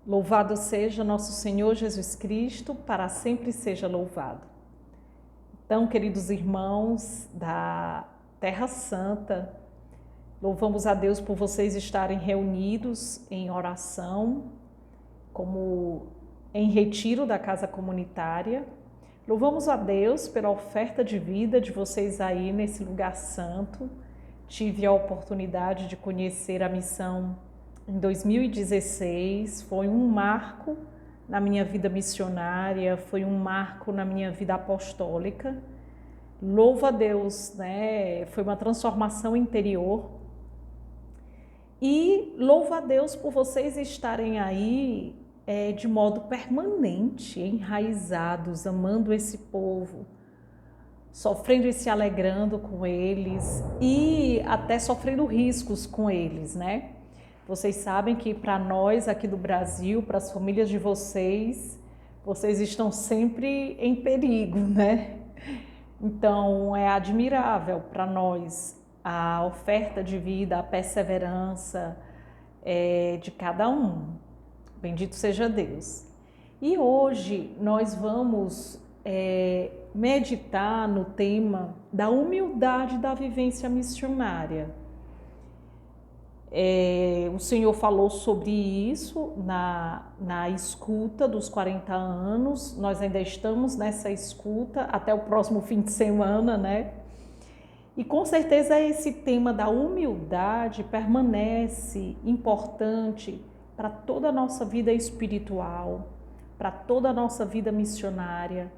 Louvado seja nosso Senhor Jesus Cristo, para sempre seja louvado. Então, queridos irmãos da Terra Santa, louvamos a Deus por vocês estarem reunidos em oração, como em retiro da casa comunitária. Louvamos a Deus pela oferta de vida de vocês aí nesse lugar santo. Tive a oportunidade de conhecer a missão em 2016, foi um marco na minha vida missionária, foi um marco na minha vida apostólica. Louvo a Deus, né? Foi uma transformação interior. E louvo a Deus por vocês estarem aí de modo permanente, enraizados, amando esse povo, sofrendo e se alegrando com eles e até sofrendo riscos com eles, né? Vocês sabem que para nós aqui do Brasil, para as famílias de vocês estão sempre em perigo, né? Então é admirável para nós a oferta de vida, a perseverança de cada um. Bendito seja Deus. E hoje nós vamos meditar no tema da humildade da vivência missionária. O Senhor falou sobre isso na escuta dos 40 anos, nós ainda estamos nessa escuta até o próximo fim de semana, né? E com certeza esse tema da humildade permanece importante para toda a nossa vida espiritual, para toda a nossa vida missionária.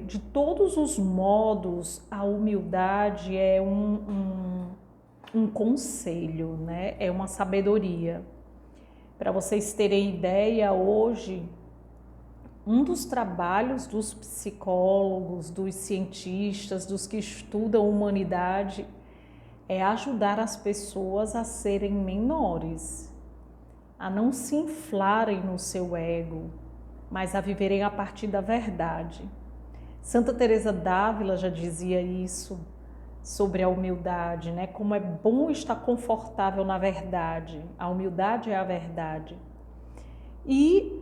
De todos os modos, a humildade é um conselho, né? É uma sabedoria. Para vocês terem ideia, hoje, um dos trabalhos dos psicólogos, dos cientistas, dos que estudam humanidade, é ajudar as pessoas a serem menores, a não se inflarem no seu ego, mas a viverem a partir da verdade. Santa Teresa d'Ávila já dizia isso sobre a humildade, né? Como é bom estar confortável na verdade. A humildade é a verdade. E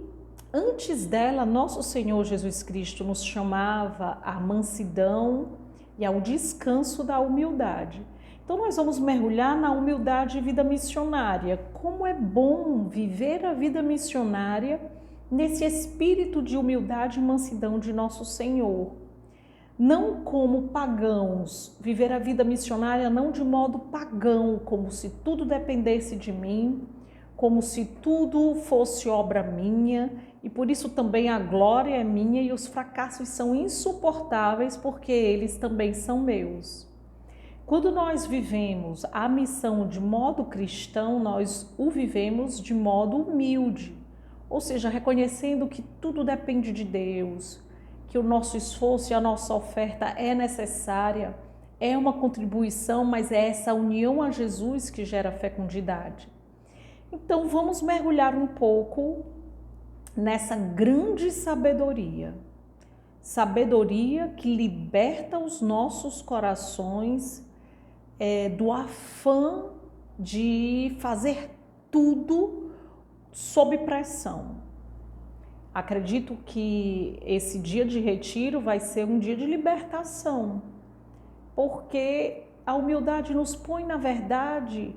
antes dela, nosso Senhor Jesus Cristo nos chamava à mansidão e ao descanso da humildade. Então nós vamos mergulhar na humildade e vida missionária. Como é bom viver a vida missionária nesse espírito de humildade e mansidão de nosso Senhor. Não como pagãos, viver a vida missionária não de modo pagão, como se tudo dependesse de mim, como se tudo fosse obra minha, e por isso também a glória é minha e os fracassos são insuportáveis porque eles também são meus. Quando nós vivemos a missão de modo cristão, nós o vivemos de modo humilde, ou seja, reconhecendo que tudo depende de Deus, que o nosso esforço e a nossa oferta é necessária, é uma contribuição, mas é essa união a Jesus que gera fecundidade. Então vamos mergulhar um pouco nessa grande sabedoria. Sabedoria que liberta os nossos corações do afã de fazer tudo sob pressão. Acredito que esse dia de retiro vai ser um dia de libertação, porque a humildade nos põe na verdade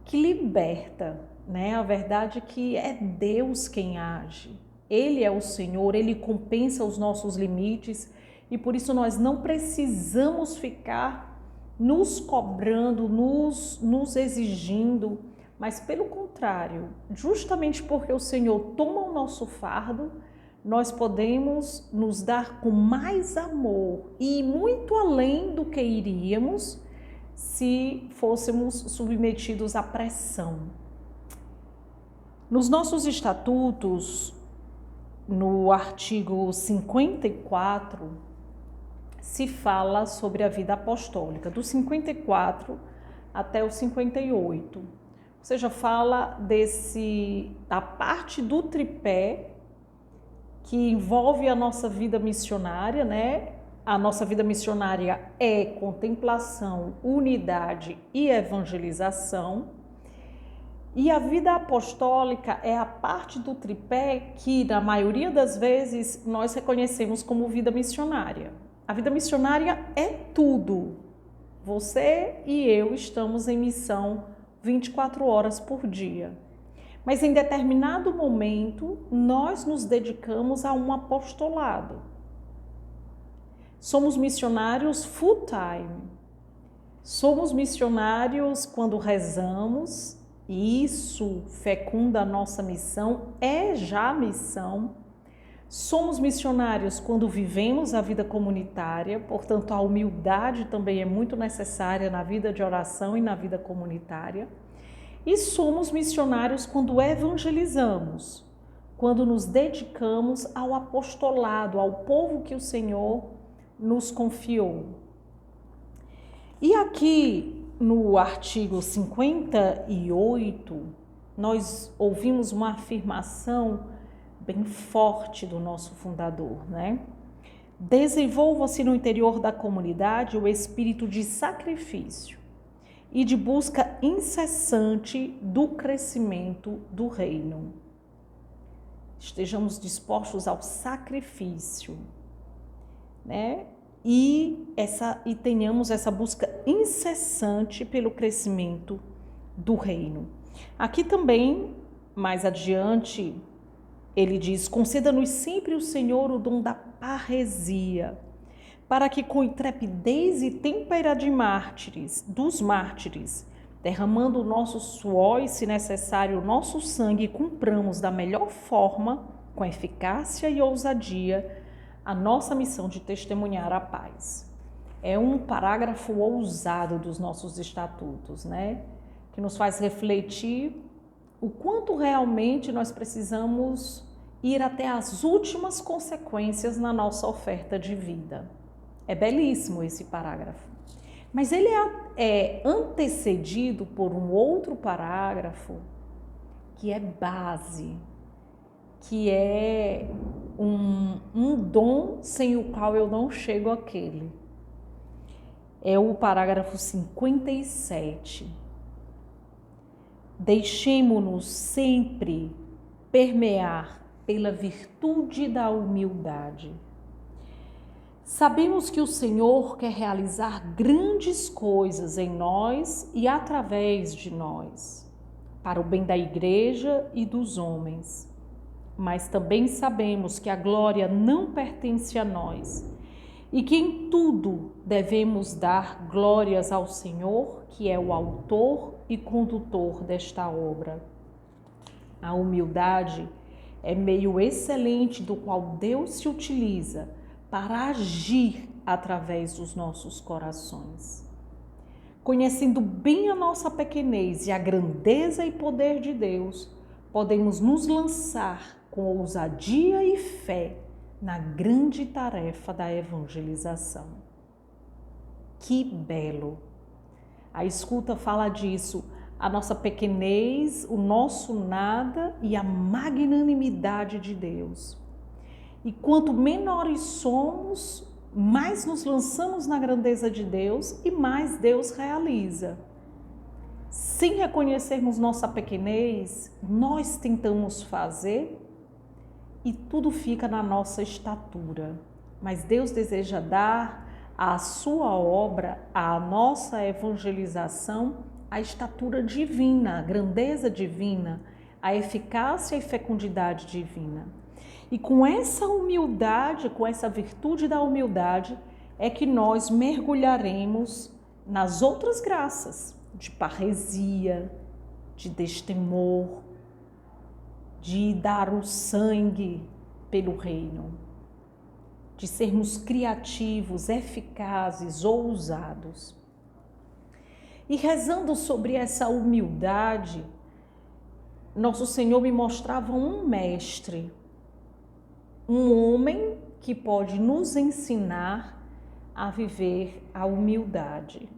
que liberta, né? A verdade que é Deus quem age. Ele é o Senhor, Ele compensa os nossos limites e por isso nós não precisamos ficar nos cobrando, nos exigindo, mas pelo contrário, justamente porque o Senhor toma o nosso fardo, nós podemos nos dar com mais amor e muito além do que iríamos se fôssemos submetidos à pressão. Nos nossos estatutos, no artigo 54, se fala sobre a vida apostólica, do 54 até o 58. Ou seja, fala da parte do tripé que envolve a nossa vida missionária, né? A nossa vida missionária é contemplação, unidade e evangelização. E a vida apostólica é a parte do tripé que, na maioria das vezes, nós reconhecemos como vida missionária. A vida missionária é tudo. Você e eu estamos em missão 24 horas por dia. Mas em determinado momento, nós nos dedicamos a um apostolado. Somos missionários full time. Somos missionários quando rezamos, e isso fecunda a nossa missão, é já missão. Somos missionários quando vivemos a vida comunitária, portanto a humildade também é muito necessária na vida de oração e na vida comunitária. E somos missionários quando evangelizamos, quando nos dedicamos ao apostolado, ao povo que o Senhor nos confiou. E aqui no artigo 58, nós ouvimos uma afirmação bem forte do nosso fundador, né? Desenvolva-se no interior da comunidade o espírito de sacrifício e de busca incessante do crescimento do reino. Estejamos dispostos ao sacrifício, né? E tenhamos essa busca incessante pelo crescimento do reino. Aqui também, mais adiante, ele diz: conceda-nos sempre o Senhor o dom da parresia, para que com intrepidez e tempera de dos mártires, derramando o nosso suor e, se necessário, o nosso sangue, cumpramos da melhor forma, com eficácia e ousadia, a nossa missão de testemunhar a paz. É um parágrafo ousado dos nossos estatutos, né? Que nos faz refletir o quanto realmente nós precisamos ir até as últimas consequências na nossa oferta de vida. É belíssimo esse parágrafo. Mas ele é antecedido por um outro parágrafo que é base, que é um dom sem o qual eu não chego àquele. É o parágrafo 57. Deixemo-nos sempre permear pela virtude da humildade. Sabemos que o Senhor quer realizar grandes coisas em nós e através de nós, para o bem da igreja e dos homens. Mas também sabemos que a glória não pertence a nós e que em tudo devemos dar glórias ao Senhor, que é o autor e condutor desta obra. A humildade é meio excelente do qual Deus se utiliza para agir através dos nossos corações. Conhecendo bem a nossa pequenez e a grandeza e poder de Deus, podemos nos lançar com ousadia e fé na grande tarefa da evangelização. Que belo! A escuta fala disso, a nossa pequenez, o nosso nada e a magnanimidade de Deus. E quanto menores somos, mais nos lançamos na grandeza de Deus e mais Deus realiza. Sem reconhecermos nossa pequenez, nós tentamos fazer e tudo fica na nossa estatura. Mas Deus deseja dar à sua obra, à nossa evangelização, a estatura divina, a grandeza divina, a eficácia e fecundidade divina. E com essa humildade, com essa virtude da humildade, é que nós mergulharemos nas outras graças de parresia, de destemor, de dar o sangue pelo reino, de sermos criativos, eficazes, ousados. E rezando sobre essa humildade, nosso Senhor me mostrava um mestre, um homem que pode nos ensinar a viver a humildade.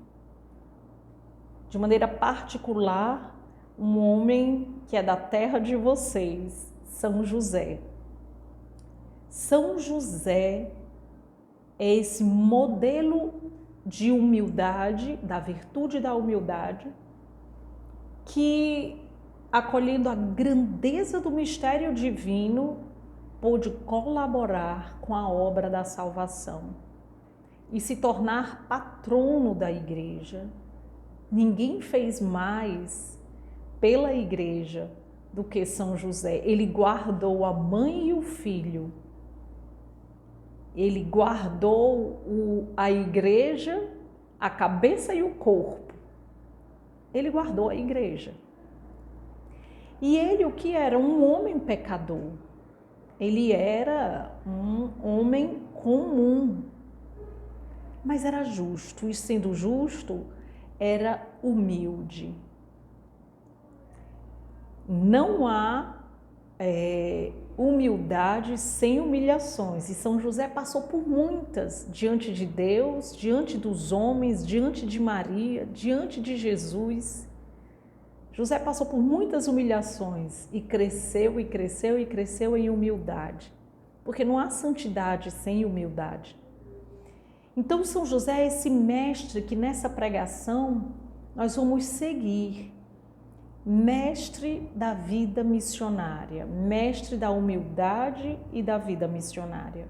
De maneira particular, um homem que é da terra de vocês, São José. São José é esse modelo de humildade, da virtude da humildade, que acolhendo a grandeza do mistério divino, pôde colaborar com a obra da salvação e se tornar patrono da igreja. Ninguém fez mais pela igreja do que São José. Ele guardou a mãe e o filho. Ele guardou a igreja, a cabeça e o corpo. Ele guardou a igreja. E ele, o que era? Um homem pecador. Ele era um homem comum, mas era justo, e sendo justo, era humilde. Não há humildade sem humilhações, e São José passou por muitas, diante de Deus, diante dos homens, diante de Maria, diante de Jesus. José passou por muitas humilhações e cresceu e cresceu e cresceu em humildade, porque não há santidade sem humildade. Então São José é esse mestre que nessa pregação nós vamos seguir, mestre da vida missionária, mestre da humildade e da vida missionária.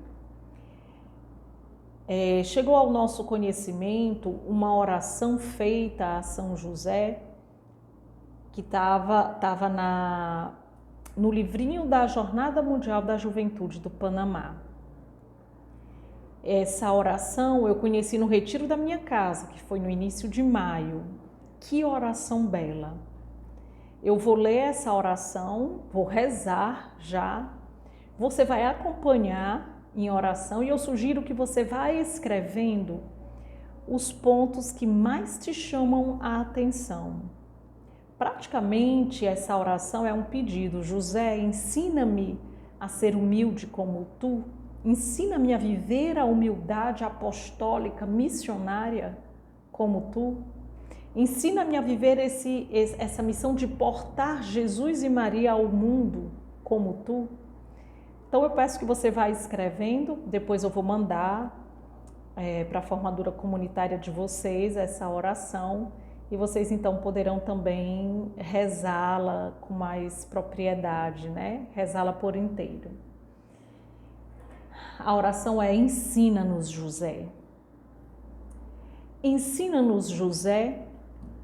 Chegou ao nosso conhecimento uma oração feita a São José, que estava no livrinho da Jornada Mundial da Juventude do Panamá. Essa oração eu conheci no retiro da minha casa, que foi no início de maio. Que oração bela! Eu vou ler essa oração, vou rezar já. Você vai acompanhar em oração e eu sugiro que você vá escrevendo os pontos que mais te chamam a atenção. Praticamente essa oração é um pedido. José, ensina-me a ser humilde como tu, ensina-me a viver a humildade apostólica missionária como tu, ensina-me a viver essa missão de portar Jesus e Maria ao mundo como tu. Então eu peço que você vá escrevendo, depois eu vou mandar para a formadura comunitária de vocês essa oração, e vocês então poderão também rezá-la com mais propriedade, né? Rezá-la por inteiro. A oração é: ensina-nos, José. Ensina-nos, José,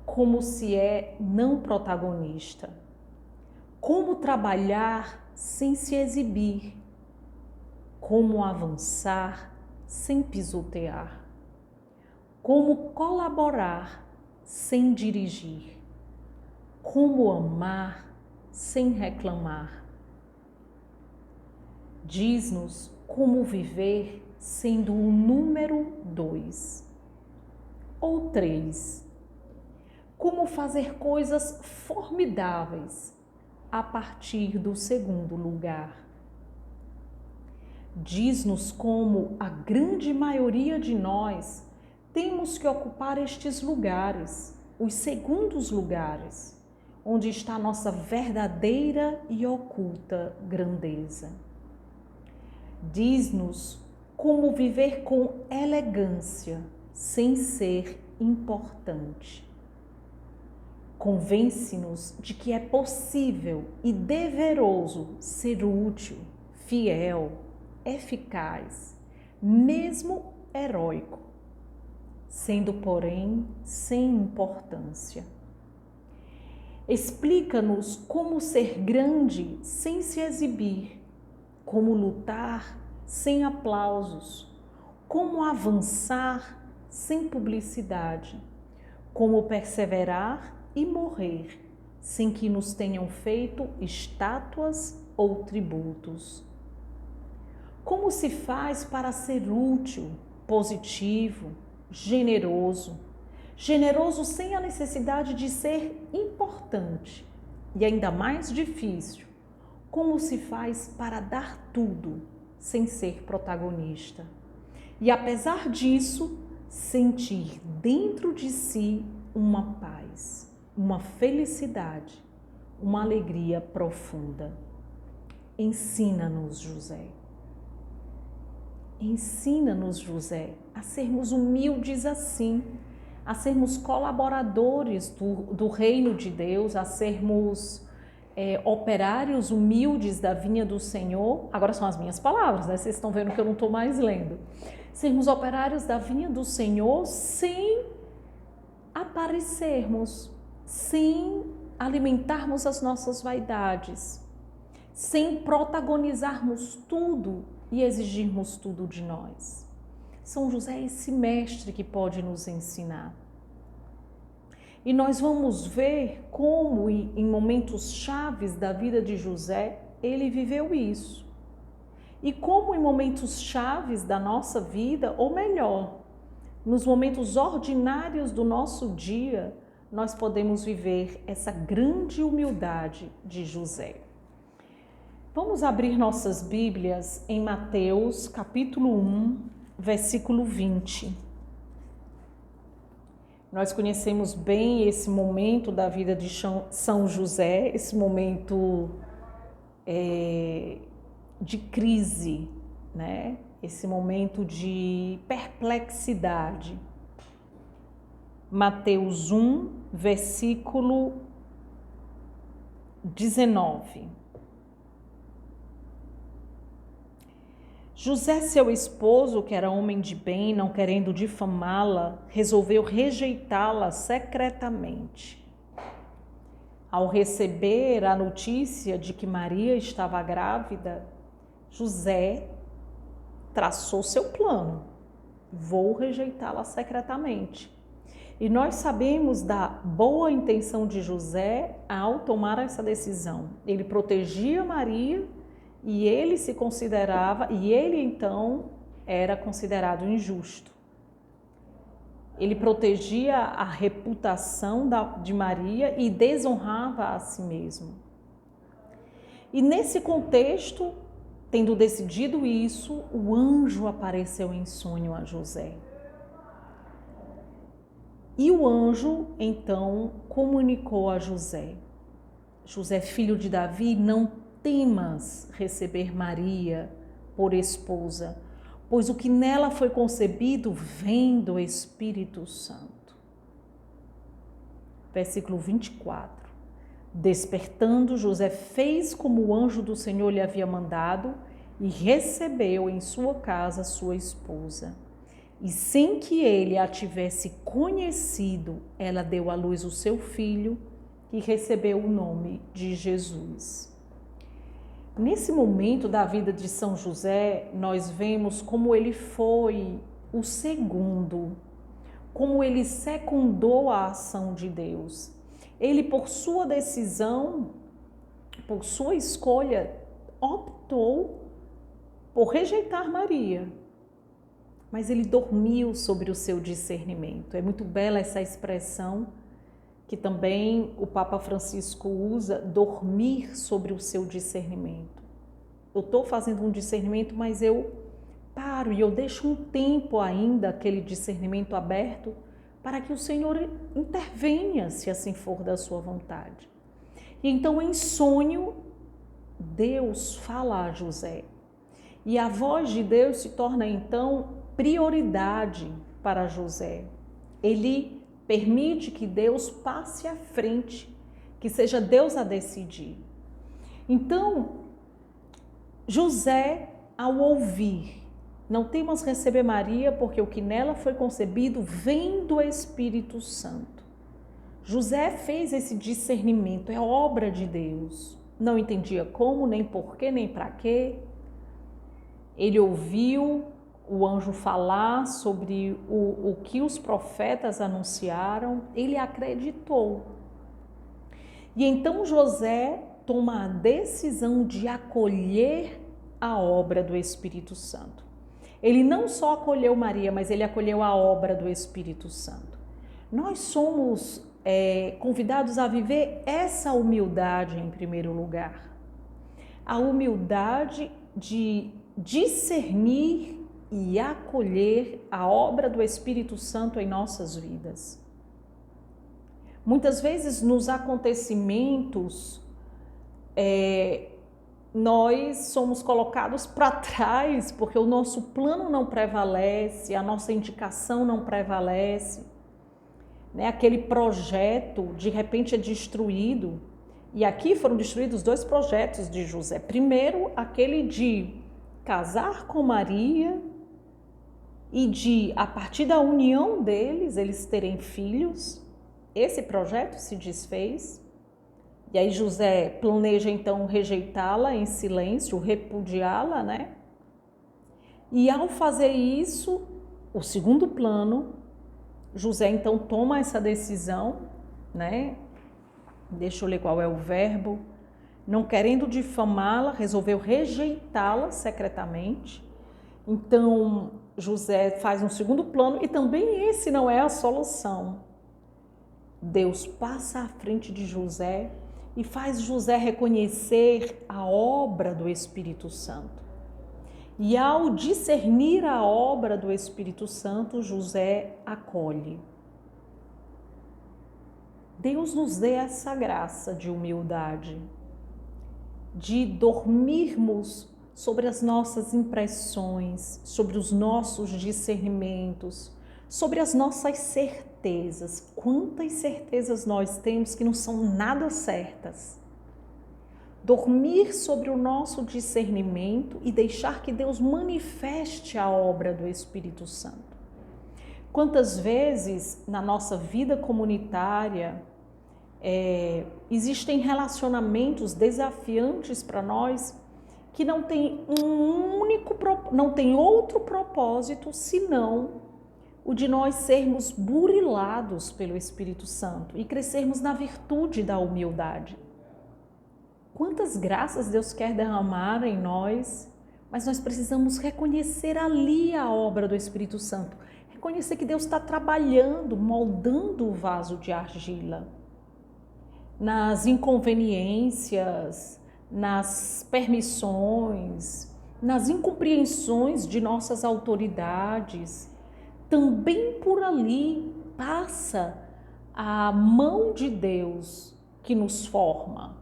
como se é não protagonista. Como trabalhar sem se exibir. Como avançar sem pisotear. Como colaborar sem dirigir, como amar sem reclamar. Diz-nos como viver sendo o número 2 ou 3, como fazer coisas formidáveis a partir do segundo lugar. Diz-nos como a grande maioria de nós temos que ocupar estes lugares, os segundos lugares, onde está a nossa verdadeira e oculta grandeza. Diz-nos como viver com elegância, sem ser importante. Convence-nos de que é possível e deveroso ser útil, fiel, eficaz, mesmo heróico, sendo, porém, sem importância. Explica-nos como ser grande sem se exibir, como lutar sem aplausos, como avançar sem publicidade, como perseverar e morrer sem que nos tenham feito estátuas ou tributos. Como se faz para ser útil, positivo, generoso sem a necessidade de ser importante, e ainda mais difícil, como se faz para dar tudo sem ser protagonista. E apesar disso, sentir dentro de si uma paz, uma felicidade, uma alegria profunda. Ensina-nos, José. Ensina-nos, José, a sermos humildes assim, a sermos colaboradores do reino de Deus, a sermos operários humildes da vinha do Senhor. Agora são as minhas palavras, né? Vocês estão vendo que eu não estou mais lendo. Sermos operários da vinha do Senhor sem aparecermos, sem alimentarmos as nossas vaidades, sem protagonizarmos tudo e exigirmos tudo de nós. São José é esse mestre que pode nos ensinar. E nós vamos ver como, em momentos chaves da vida de José, ele viveu isso. E como em momentos chaves da nossa vida, ou melhor, nos momentos ordinários do nosso dia, nós podemos viver essa grande humildade de José. Vamos abrir nossas Bíblias em Mateus, capítulo 1, versículo 20. Nós conhecemos bem esse momento da vida de São José, esse momento de crise, né? Esse momento de perplexidade. Mateus 1, versículo 19. José, seu esposo, que era homem de bem, não querendo difamá-la, resolveu rejeitá-la secretamente. Ao receber a notícia de que Maria estava grávida, José traçou seu plano. Vou rejeitá-la secretamente. E nós sabemos da boa intenção de José ao tomar essa decisão. Ele protegia Maria e ele se considerava, e ele então era considerado injusto. Ele protegia a reputação de Maria e desonrava a si mesmo. E nesse contexto, tendo decidido isso, o anjo apareceu em sonho a José. E o anjo, então, comunicou a José: José, filho de Davi, não temas receber Maria por esposa, pois o que nela foi concebido vem do Espírito Santo. Versículo 24. Despertando, José fez como o anjo do Senhor lhe havia mandado e recebeu em sua casa sua esposa. E sem que ele a tivesse conhecido, ela deu à luz o seu filho e recebeu o nome de Jesus. Nesse momento da vida de São José, nós vemos como ele foi o segundo, como ele secundou a ação de Deus. Ele, por sua decisão, por sua escolha, optou por rejeitar Maria. Mas ele dormiu sobre o seu discernimento. É muito bela essa expressão que também o Papa Francisco usa, dormir sobre o seu discernimento. Eu estou fazendo um discernimento, mas eu paro e eu deixo um tempo ainda aquele discernimento aberto para que o Senhor intervenha, se assim for da sua vontade. E então, em sonho, Deus fala a José. E a voz de Deus se torna então prioridade para José. Ele permite que Deus passe à frente, que seja Deus a decidir. Então, José, ao ouvir, não temas receber Maria, porque o que nela foi concebido vem do Espírito Santo. José fez esse discernimento, é obra de Deus. Não entendia como, nem porquê, nem para quê. Ele ouviu o anjo falar sobre o que os profetas anunciaram, ele acreditou. E então José toma a decisão de acolher a obra do Espírito Santo. Ele não só acolheu Maria, mas ele acolheu a obra do Espírito Santo. Nós somos convidados a viver essa humildade em primeiro lugar. A humildade de discernir e acolher a obra do Espírito Santo em nossas vidas. Muitas vezes nos acontecimentos, nós somos colocados para trás porque o nosso plano não prevalece, a nossa indicação não prevalece, né? Aquele projeto de repente é destruído E aqui foram destruídos 2 projetos de José. Primeiro, aquele de casar com Maria e de, a partir da união deles, eles terem filhos. Esse projeto se desfez. E aí José planeja então rejeitá-la em silêncio, repudiá-la, né? E ao fazer isso, o segundo plano, José então toma essa decisão, né? Deixa eu ler qual é o verbo. Não querendo difamá-la, resolveu rejeitá-la secretamente. Então, José faz um segundo plano e também esse não é a solução. Deus passa à frente de José e faz José reconhecer a obra do Espírito Santo. E ao discernir a obra do Espírito Santo, José acolhe. Deus nos dê essa graça de humildade, de dormirmos sobre as nossas impressões, sobre os nossos discernimentos, sobre as nossas certezas. Quantas certezas nós temos que não são nada certas. Dormir sobre o nosso discernimento e deixar que Deus manifeste a obra do Espírito Santo. Quantas vezes na nossa vida comunitária existem relacionamentos desafiantes para nós que não tem não tem outro propósito senão o de nós sermos burilados pelo Espírito Santo e crescermos na virtude da humildade. Quantas graças Deus quer derramar em nós, mas nós precisamos reconhecer ali a obra do Espírito Santo, reconhecer que Deus está trabalhando, moldando o vaso de argila. Nas inconveniências, nas permissões, nas incompreensões de nossas autoridades, também por ali passa a mão de Deus que nos forma,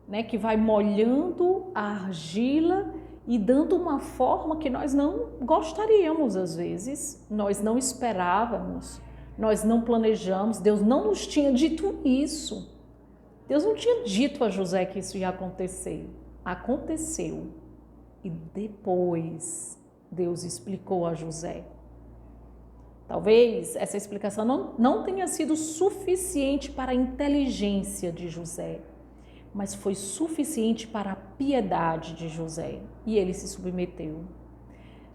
né? Que vai molhando a argila e dando uma forma que nós não gostaríamos às vezes, nós não esperávamos, nós não planejamos, Deus não nos tinha dito isso. Deus não tinha dito a José que isso ia acontecer. Aconteceu. E depois Deus explicou a José. Talvez essa explicação não tenha sido suficiente para a inteligência de José, mas foi suficiente para a piedade de José. E ele se submeteu.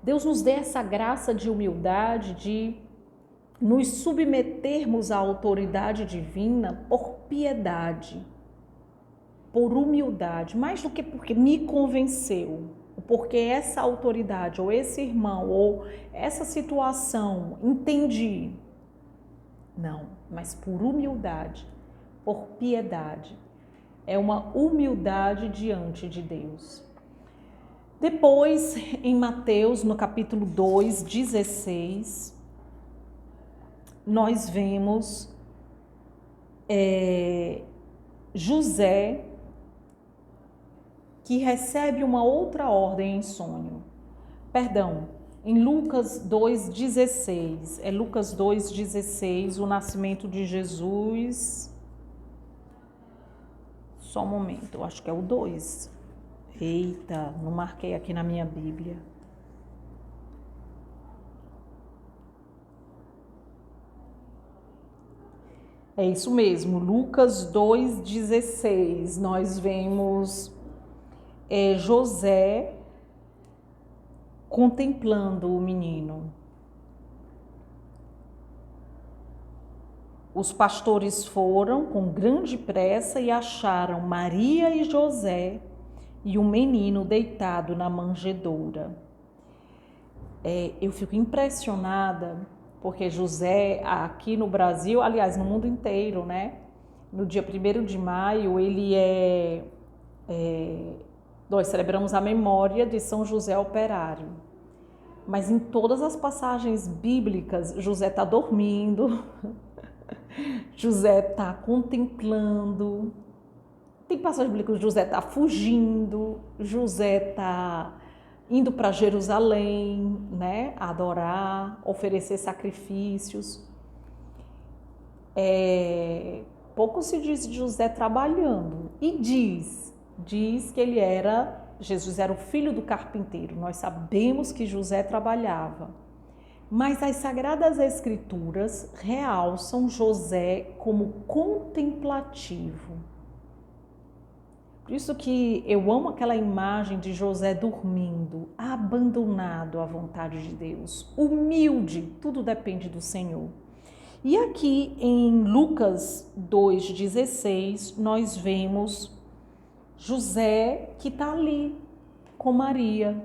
Deus nos dê essa graça de humildade, de nos submetermos à autoridade divina por piedade, por humildade, mais do que porque me convenceu, porque essa autoridade, ou esse irmão, ou essa situação, entendi. Não, mas por humildade, por piedade. É uma humildade diante de Deus. Depois, em Mateus, no capítulo 2, 16, nós vemos José que recebe uma outra ordem em sonho. Perdão, em Lucas 2,16. É Lucas 2,16, o nascimento de Jesus. Só um momento, eu acho que é o 2. Eita, não marquei aqui na minha Bíblia. É isso mesmo, Lucas 2,16. Nós vemos José contemplando o menino. Os pastores foram com grande pressa e acharam Maria e José e o menino deitado na manjedoura. Eu fico impressionada porque José, aqui no Brasil, aliás, no mundo inteiro, né? No dia 1º de maio, nós celebramos a memória de São José Operário. Mas em todas as passagens bíblicas, José está dormindo, José está contemplando. Tem passagens bíblicas, José está fugindo, José está indo para Jerusalém, né, adorar, oferecer sacrifícios. Pouco se diz de José trabalhando. E diz que Jesus era o filho do carpinteiro. Nós sabemos que José trabalhava. Mas as Sagradas Escrituras realçam José como contemplativo. Por isso que eu amo aquela imagem de José dormindo, abandonado à vontade de Deus, humilde, tudo depende do Senhor. E aqui em Lucas 2,16, nós vemos José que está ali com Maria,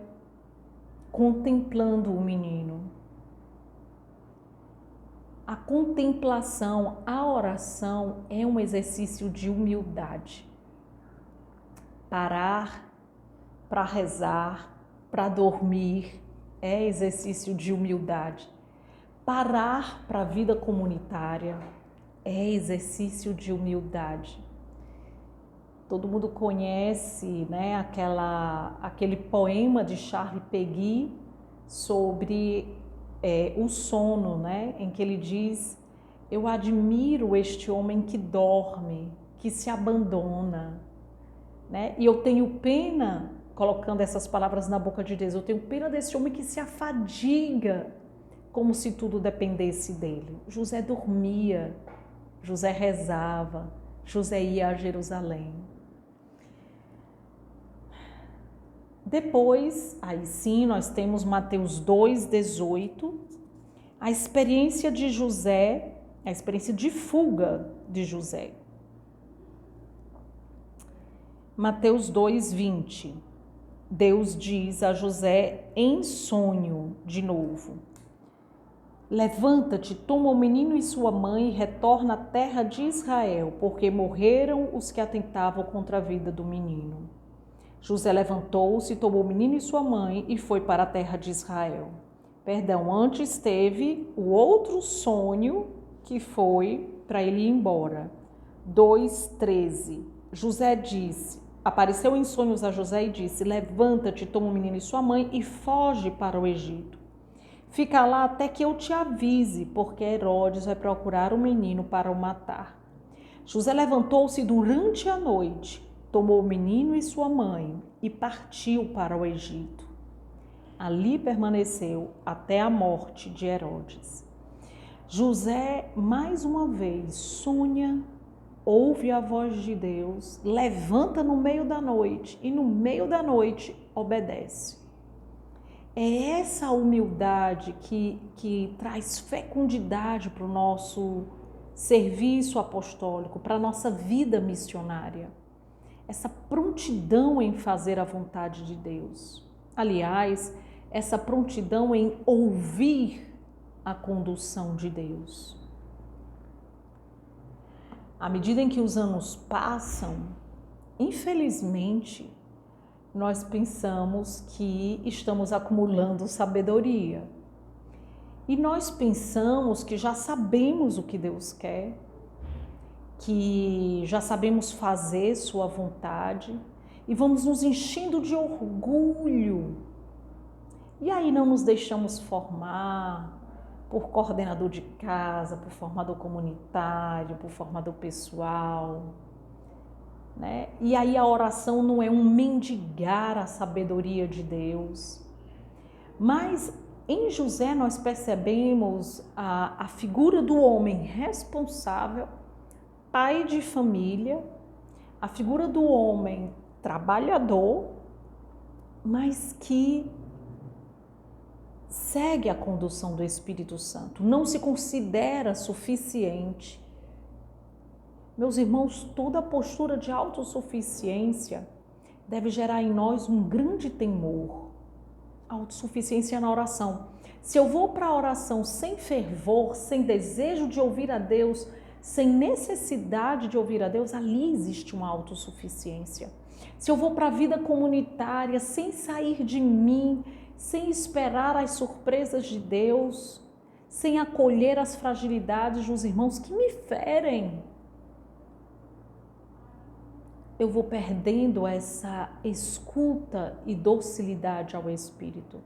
contemplando o menino. A contemplação, a oração é um exercício de humildade. Parar para rezar, para dormir, é exercício de humildade. Parar para a vida comunitária é exercício de humildade. Todo mundo conhece, né, aquele poema de Charles Péguy sobre o sono, né, em que ele diz: eu admiro este homem que dorme, que se abandona, né? E eu tenho pena, colocando essas palavras na boca de Deus, eu tenho pena desse homem que se afadiga como se tudo dependesse dele. José dormia, José rezava, José ia a Jerusalém. Depois, aí sim, nós temos Mateus 2,18, a experiência de José, a experiência de fuga de José. Mateus 2,20, Deus diz a José em sonho de novo: levanta-te, toma o menino e sua mãe e retorna à terra de Israel, porque morreram os que atentavam contra a vida do menino. José levantou-se, tomou o menino e sua mãe e foi para a terra de Israel. Antes teve o outro sonho que foi para ele ir embora. 2,13, José disse, apareceu em sonhos a José e disse: levanta-te, toma o menino e sua mãe e foge para o Egito. Fica lá até que eu te avise, porque Herodes vai procurar o menino para o matar. José levantou-se durante a noite, tomou o menino e sua mãe e partiu para o Egito. Ali permaneceu até a morte de Herodes. José, mais uma vez, sonha, ouve a voz de Deus, levanta no meio da noite e no meio da noite obedece. É essa humildade que traz fecundidade para o nosso serviço apostólico, para a nossa vida missionária. Essa prontidão em fazer a vontade de Deus. Aliás, essa prontidão em ouvir a condução de Deus. À medida em que os anos passam, infelizmente, nós pensamos que estamos acumulando sabedoria. E nós pensamos que já sabemos o que Deus quer, que já sabemos fazer sua vontade e vamos nos enchendo de orgulho. E aí não nos deixamos formar por coordenador de casa, por formador comunitário, por formador pessoal, né? E aí a oração não é um mendigar a sabedoria de Deus. Mas em José nós percebemos a figura do homem responsável, pai de família, a figura do homem trabalhador, mas que segue a condução do Espírito Santo, não se considera suficiente. Meus irmãos, toda postura de autossuficiência deve gerar em nós um grande temor. Autossuficiência na oração. Se eu vou para a oração sem fervor, sem desejo de ouvir a Deus, sem necessidade de ouvir a Deus, ali existe uma autossuficiência. Se eu vou para a vida comunitária sem sair de mim, sem esperar as surpresas de Deus, sem acolher as fragilidades dos irmãos que me ferem, eu vou perdendo essa escuta e docilidade ao Espírito.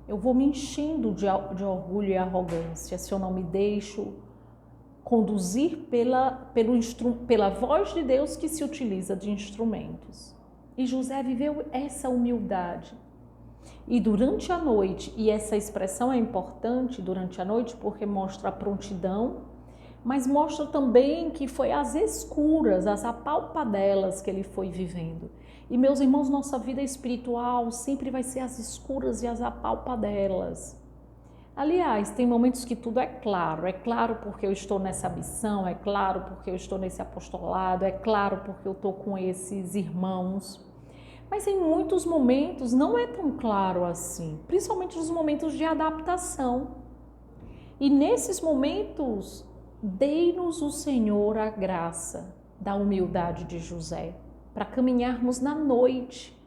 Eu vou me enchendo de orgulho e arrogância se eu não me deixo conduzir pela voz de Deus que se utiliza de instrumentos. E José viveu essa humildade. E durante a noite, e essa expressão é importante durante a noite porque mostra a prontidão, mas mostra também que foi às escuras, às apalpadelas que ele foi vivendo. E meus irmãos, nossa vida espiritual sempre vai ser às escuras e às apalpadelas. Aliás, tem momentos que tudo é claro porque eu estou nessa missão, é claro porque eu estou nesse apostolado, é claro porque eu estou com esses irmãos. Mas em muitos momentos não é tão claro assim, principalmente nos momentos de adaptação. E nesses momentos, dê-nos o Senhor a graça da humildade de José, para caminharmos na noite.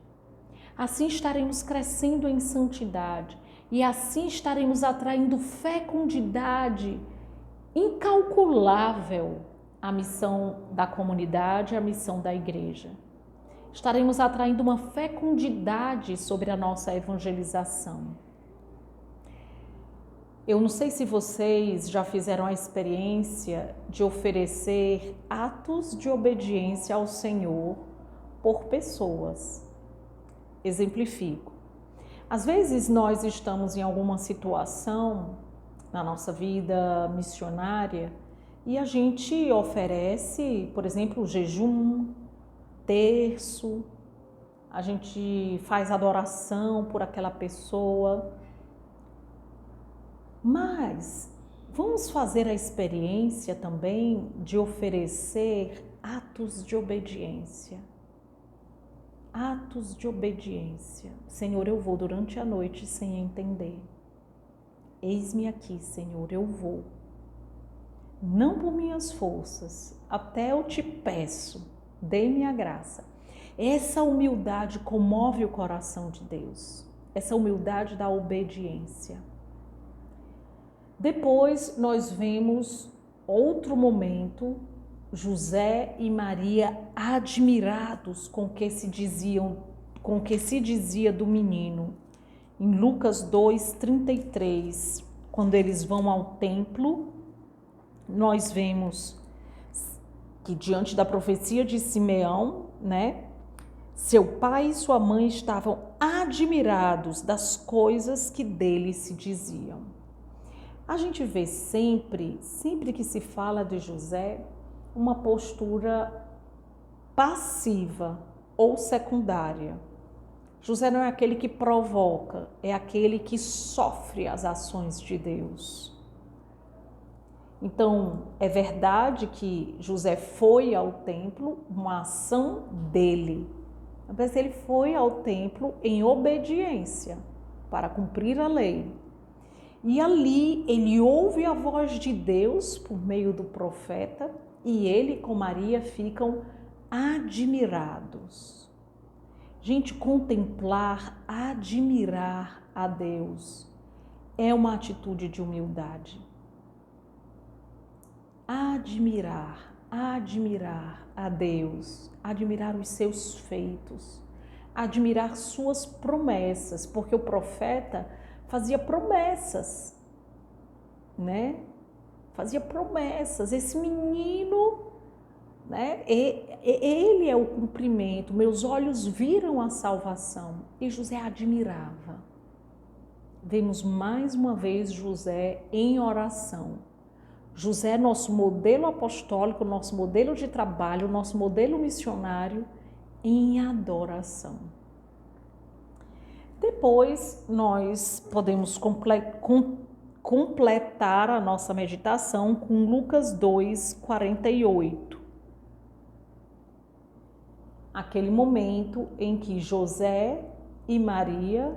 Assim estaremos crescendo em santidade e assim estaremos atraindo fecundidade incalculável à missão da comunidade, à missão da igreja. Estaremos atraindo uma fecundidade sobre a nossa evangelização. Eu não sei se vocês já fizeram a experiência de oferecer atos de obediência ao Senhor por pessoas. Exemplifico. Às vezes nós estamos em alguma situação na nossa vida missionária e a gente oferece, por exemplo, jejum, terço, a gente faz adoração por aquela pessoa. Mas vamos fazer a experiência também de oferecer atos de obediência. Atos de obediência. Senhor, eu vou durante a noite sem entender. Eis-me aqui, Senhor, eu vou. Não por minhas forças, até eu te peço, dê-me a graça. Essa humildade comove o coração de Deus. Essa humildade da obediência. Depois nós vemos outro momento, José e Maria admirados com o que se dizia do menino. Em Lucas 2:33, quando eles vão ao templo, nós vemos que diante da profecia de Simeão, seu pai e sua mãe estavam admirados das coisas que dele se diziam. A gente vê sempre que se fala de José, uma postura passiva ou secundária. José não é aquele que provoca, é aquele que sofre as ações de Deus. Então, é verdade que José foi ao templo, uma ação dele, mas ele foi ao templo em obediência para cumprir a lei. E ali ele ouve a voz de Deus por meio do profeta e ele com Maria ficam admirados. Gente, contemplar, admirar a Deus é uma atitude de humildade. Admirar a Deus, admirar os seus feitos, admirar suas promessas, porque o profeta fazia promessas, Fazia promessas. Esse menino, ele é o cumprimento. Meus olhos viram a salvação. E José admirava. Vemos mais uma vez José em oração. José é nosso modelo apostólico, nosso modelo de trabalho, nosso modelo missionário em adoração. Depois, nós podemos completar a nossa meditação com Lucas 2:48. Aquele momento em que José e Maria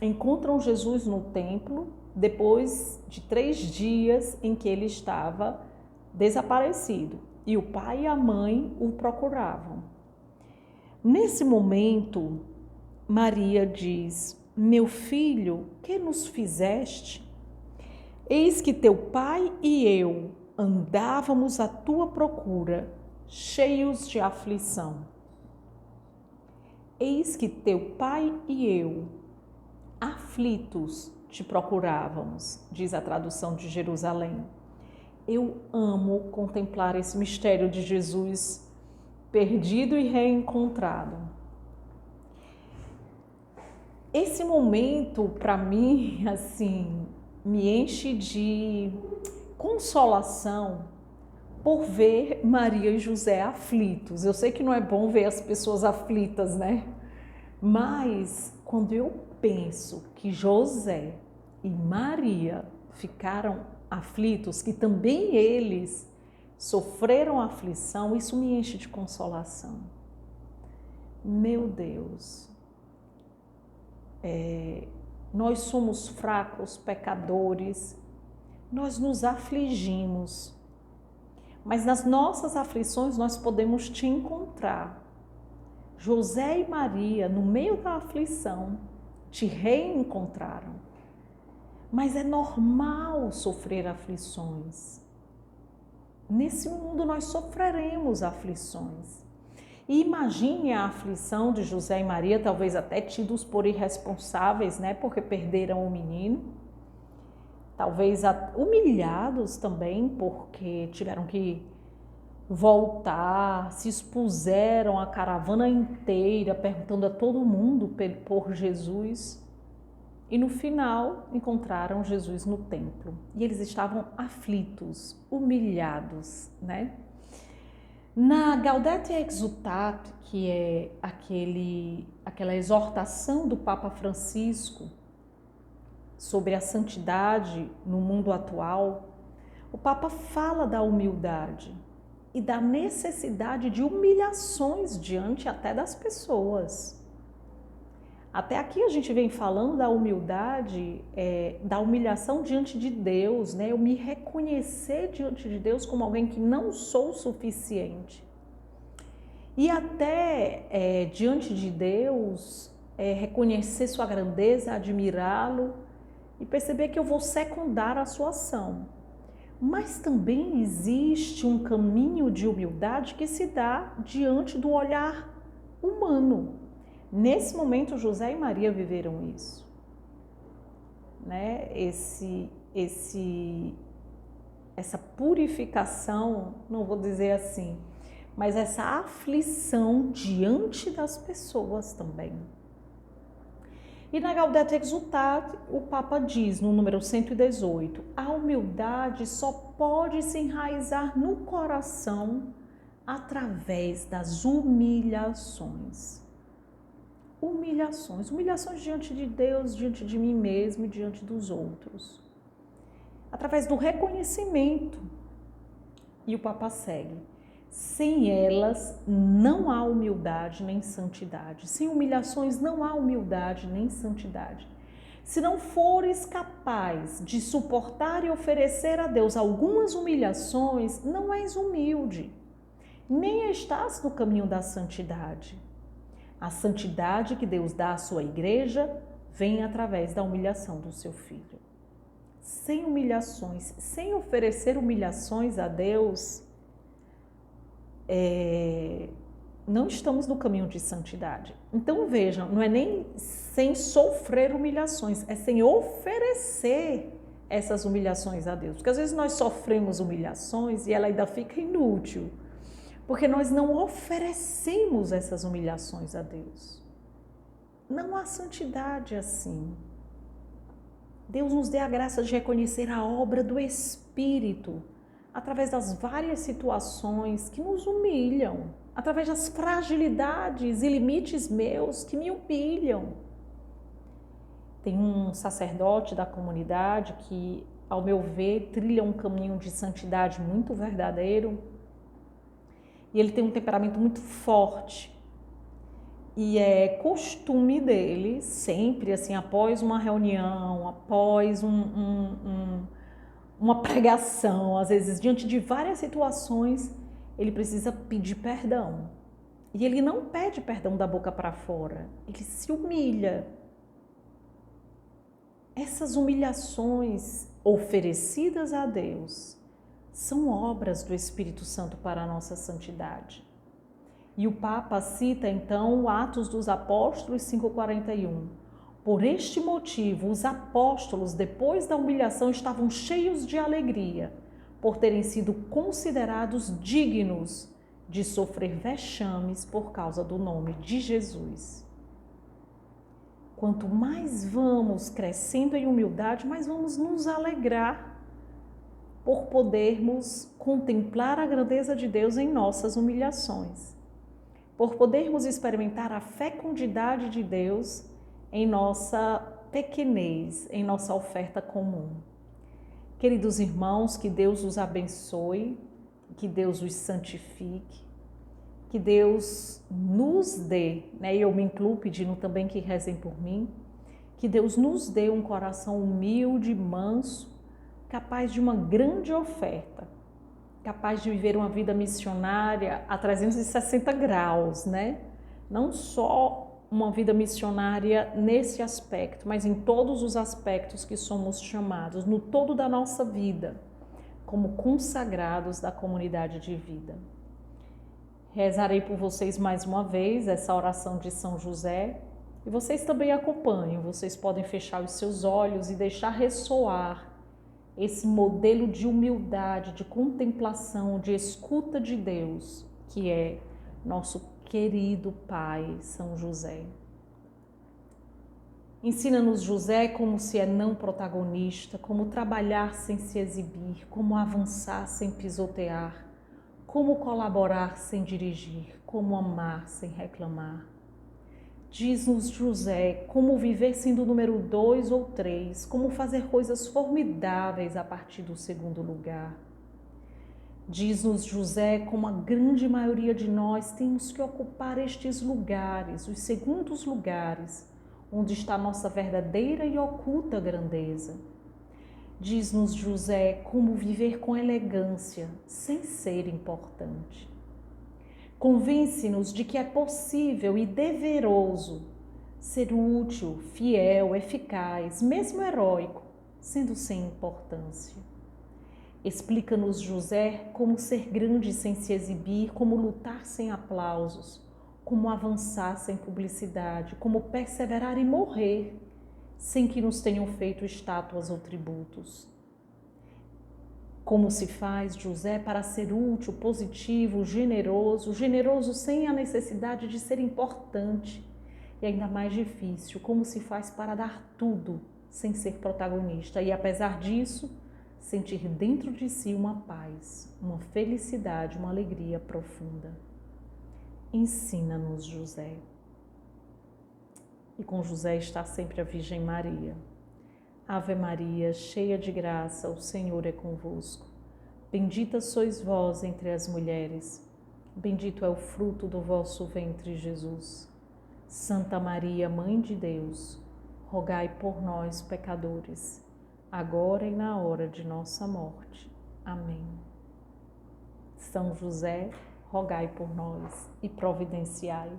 encontram Jesus no templo, depois de 3 dias em que ele estava desaparecido. E o pai e a mãe o procuravam. Nesse momento, Maria diz: meu filho, que nos fizeste? Eis que teu pai e eu andávamos à tua procura, cheios de aflição. Eis que teu pai e eu, aflitos, te procurávamos, diz a tradução de Jerusalém. eu amo contemplar esse mistério de Jesus perdido e reencontrado. Esse momento, para mim, assim, me enche de consolação por ver Maria e José aflitos. Eu sei que não é bom ver as pessoas aflitas, né? Mas quando eu penso que José e Maria ficaram aflitos, que também eles sofreram aflição, isso me enche de consolação. Meu Deus, nós somos fracos, pecadores, nós nos afligimos, mas nas nossas aflições nós podemos te encontrar. José e Maria, no meio da aflição, te reencontraram. Mas é normal sofrer aflições. Nesse mundo nós sofreremos aflições. E imagine a aflição de José e Maria, talvez até tidos por irresponsáveis, né? Porque perderam o menino. Talvez humilhados também, porque tiveram que voltar, se expuseram a caravana inteira, perguntando a todo mundo por Jesus. E no final encontraram Jesus no templo. E eles estavam aflitos, humilhados, né? Na Gaudete et Exsultate, que é aquela exortação do Papa Francisco sobre a santidade no mundo atual, o Papa fala da humildade e da necessidade de humilhações diante até das pessoas. Até aqui a gente vem falando da humildade, da humilhação diante de Deus, né? Eu me reconhecer diante de Deus como alguém que não sou suficiente. E até diante de Deus, reconhecer sua grandeza, admirá-lo e perceber que eu vou secundar a sua ação. Mas também existe um caminho de humildade que se dá diante do olhar humano. Nesse momento, José e Maria viveram isso, né? Essa purificação, não vou dizer assim, mas essa aflição diante das pessoas também. E na Gaudete et Exsultate, o Papa diz, no número 118, a humildade só pode se enraizar no coração através das humilhações. Humilhações diante de Deus, diante de mim mesmo e diante dos outros. Através do reconhecimento. E o Papa segue. Sem elas não há humildade nem santidade. Sem humilhações não há humildade nem santidade. Se não fores capaz de suportar e oferecer a Deus algumas humilhações, não és humilde, nem estás no caminho da santidade. A santidade que Deus dá à sua igreja vem através da humilhação do seu filho. Sem humilhações, sem oferecer humilhações a Deus, não estamos no caminho de santidade. Então vejam, não é nem sem sofrer humilhações, é sem oferecer essas humilhações a Deus. Porque às vezes nós sofremos humilhações e ela ainda fica inútil. Porque nós não oferecemos essas humilhações a Deus. Não há santidade assim. Deus nos dê a graça de reconhecer a obra do Espírito através das várias situações que nos humilham, através das fragilidades e limites meus que me humilham. Tem um sacerdote da comunidade que, ao meu ver, trilha um caminho de santidade muito verdadeiro. E ele tem um temperamento muito forte. E é costume dele, sempre assim, após uma reunião, após uma pregação, às vezes diante de várias situações, ele precisa pedir perdão. E ele não pede perdão da boca para fora, ele se humilha. Essas humilhações oferecidas a Deus são obras do Espírito Santo para a nossa santidade. E o Papa cita então Atos dos Apóstolos 5,41. Por este motivo, os apóstolos, depois da humilhação, estavam cheios de alegria, por terem sido considerados dignos de sofrer vexames por causa do nome de Jesus. Quanto mais vamos crescendo em humildade, mais vamos nos alegrar por podermos contemplar a grandeza de Deus em nossas humilhações, por podermos experimentar a fecundidade de Deus em nossa pequenez, em nossa oferta comum. Queridos irmãos, que Deus os abençoe, que Deus os santifique, que Deus nos dê, e eu me incluo pedindo também que rezem por mim, que Deus nos dê um coração humilde, manso, capaz de uma grande oferta, capaz de viver uma vida missionária a 360 graus, Não só uma vida missionária nesse aspecto, mas em todos os aspectos que somos chamados, no todo da nossa vida, como consagrados da comunidade de vida. Rezarei por vocês mais uma vez essa oração de São José e vocês também acompanham, vocês podem fechar os seus olhos e deixar ressoar esse modelo de humildade, de contemplação, de escuta de Deus, que é nosso querido Pai, São José. Ensina-nos, José, como se é não protagonista, como trabalhar sem se exibir, como avançar sem pisotear, como colaborar sem dirigir, como amar sem reclamar. Diz-nos, José, como viver sendo o número 2 ou 3, como fazer coisas formidáveis a partir do segundo lugar. Diz-nos, José, como a grande maioria de nós temos que ocupar estes lugares, os segundos lugares, onde está nossa verdadeira e oculta grandeza. Diz-nos, José, como viver com elegância, sem ser importante. Convence-nos de que é possível e deveroso ser útil, fiel, eficaz, mesmo heróico, sendo sem importância. Explica-nos, José, como ser grande sem se exibir, como lutar sem aplausos, como avançar sem publicidade, como perseverar e morrer sem que nos tenham feito estátuas ou tributos. Como se faz, José, para ser útil, positivo, generoso sem a necessidade de ser importante e ainda mais difícil, como se faz para dar tudo sem ser protagonista e, apesar disso, sentir dentro de si uma paz, uma felicidade, uma alegria profunda. Ensina-nos, José. E com José está sempre a Virgem Maria. Ave Maria, cheia de graça, o Senhor é convosco. Bendita sois vós entre as mulheres, bendito é o fruto do vosso ventre, Jesus. Santa Maria, Mãe de Deus, rogai por nós, pecadores, agora e na hora de nossa morte. Amém. São José, rogai por nós e providenciai